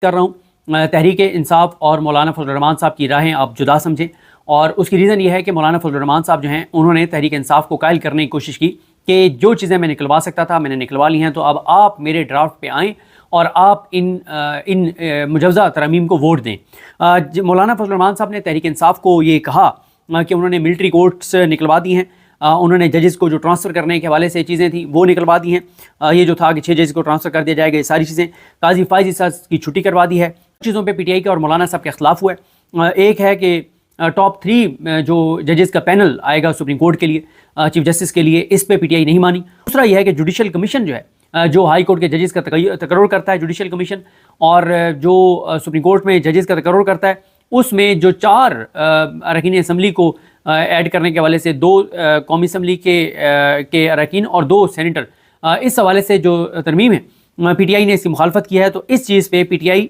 کر رہا ہوں تحریک انصاف اور مولانا فضل الرحمان صاحب کی راہیں آپ جدا سمجھیں، اور اس کی ریزن یہ ہے کہ مولانا فضل الرحمان صاحب جو ہیں انہوں نے تحریک انصاف کو قائل کرنے کی کوشش کی کہ جو چیزیں میں نکلوا سکتا تھا میں نے نکلوا لی ہیں، تو اب آپ میرے ڈرافٹ پہ آئیں اور آپ ان مجوزہ ترامیم کو ووٹ دیں۔ مولانا فضل الرحمان صاحب نے تحریک انصاف کو یہ کہا کہ انہوں نے ملٹری کورٹس نکلوا دی ہیں، انہوں نے ججز کو جو ٹرانسفر کرنے کے حوالے سے چیزیں تھیں وہ نکلوا دی ہیں، یہ جو تھا کہ 6 ججز کو ٹرانسفر کر دیا جائے گا، یہ ساری چیزیں، قاضی فائز عیسیٰ کی چھٹی کروا دی ہے۔ چیزوں پہ پی ٹی آئی کے اور مولانا صاحب کے اختلاف ہوا ہے۔ ایک ہے کہ ٹاپ 3 جو ججز کا پینل آئے گا سپریم کورٹ کے لیے، چیف جسٹس کے لیے، اس پہ پی ٹی آئی نہیں مانی۔ دوسرا یہ ہے کہ جوڈیشل کمیشن جو ہے، جو ہائی کورٹ کے ججز کا تقرر کرتا ہے جوڈیشل کمیشن، اور جو سپریم کورٹ میں ججز کا تقرر کرتا ہے، اس میں جو 4 اراکین اسمبلی کو ایڈ کرنے کے حوالے سے 2 قومی اسمبلی کے اراکین اور 2 سینیٹر، اس حوالے سے جو ترمیم ہے پی ٹی آئی نے اس کی مخالفت کی ہے، تو اس چیز پہ پی ٹی آئی